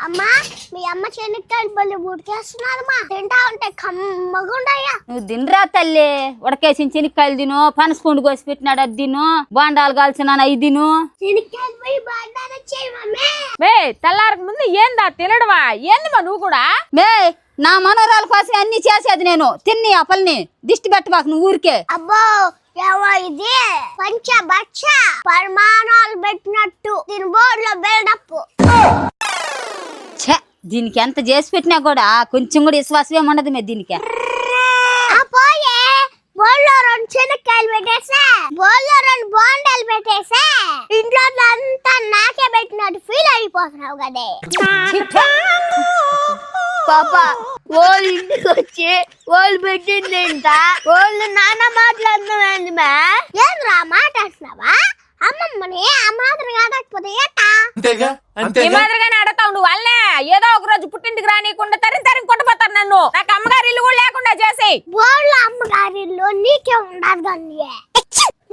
అమ్మా మీ అమ్మ చెనిక్కాయలు బల్లి ఉడికేస్తున్నారమ్మా తింటా ఉంటే కమ్మగుండయ్యా. నువ్వు తినరా తల్లి, ఉడకేసిన చెనిక్కాయలు తిను, పనసపండు కోసి పెట్టినాడు అది తిను, బాండాలు కాల్చిన అవి తిను. చెనిక్కాయలు పోయి బాండాలు వచ్చాయి మమ్మీ. మే తెల్లారక ముందు ఏందా తినడమా? ఏందమ్మా నువ్వు కూడా? మే నా మనోరాల కోసం అన్ని చేసేది నేను. తిన్ని ఆ పల్ని దిష్టి పెట్టబాకు నువ్వు ఊరికే. అబ్బో ఏవో ఇది పంచభక్ష పరిమాణాలు పెట్టినట్టు దీని బోర్డులో బిల్డప్. ఛే, దీనికి ఎంత చేసి పెట్టినా కూడా కొంచెం కూడా విశ్వాసం ఏముండదు మే దీనికి. పోయే బోర్డులో 2 చెనిక్కాయలు పెట్టేసా, బోర్డులో 2 బోండాలు పెట్టేసా, ఇంట్లో అంతా నాకే పెట్టినట్టు ఫీల్ అయిపోతున్నావు కదే. పాప వాళ్ళు ఇంటికి వచ్చి వాళ్ళు పెట్టిందేంట, వాళ్ళు నాన్న మాట్లాడుతున్నాండి మే. ఏంద్రా మాట్లాడుతున్నావా? అమ్మమ్మని ఆ మాత్రం కాకపోతే ఈ మాదిరిగానే అడతావు నువ్వు. వాళ్ళే ఏదో ఒక రోజు పుట్టింటికి రానియకుండా తరిం కొట్టబోతారు నన్ను. నాకు అమ్మగారి ఇల్లు కూడా లేకుండా చేసి. వాళ్ళు అమ్మగారి ఇల్లు నీకే ఉండదు కానీ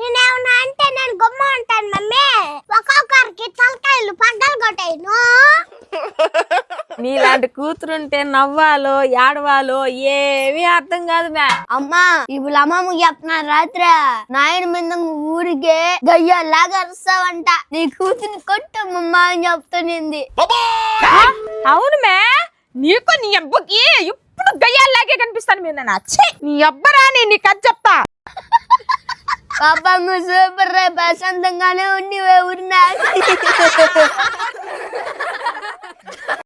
నేనేమన్నా అంటే నేను గొమ్మ ఉంటాను మమ్మీ. ఒక్కొక్కరికి తలకాయలు పగ్గలు కొట్టాను. నీలాంటి కూతురుంటే నవ్వాలో ఏడవాలో ఏమీ అర్థం కాదు మే. అమ్మా ఇప్పుడు అమ్మమ్మ చెప్తున్నారు రాత్రి నాయన మీద ఊరికే గయ్యలాగా అరుస్తావంట, నీ కూతురు కొట్టమ్మా అని చెప్తానింది. అవును మే, నీకు నీ అబ్బకి ఇప్పుడు గయ్యాలాగే కనిపిస్తాను మీరు. నచ్చి నీ అబ్బరా నీకు అది చెప్తా. పాప సూపర్ రే, ప్రశాంతంగానే ఉండి ఊరినా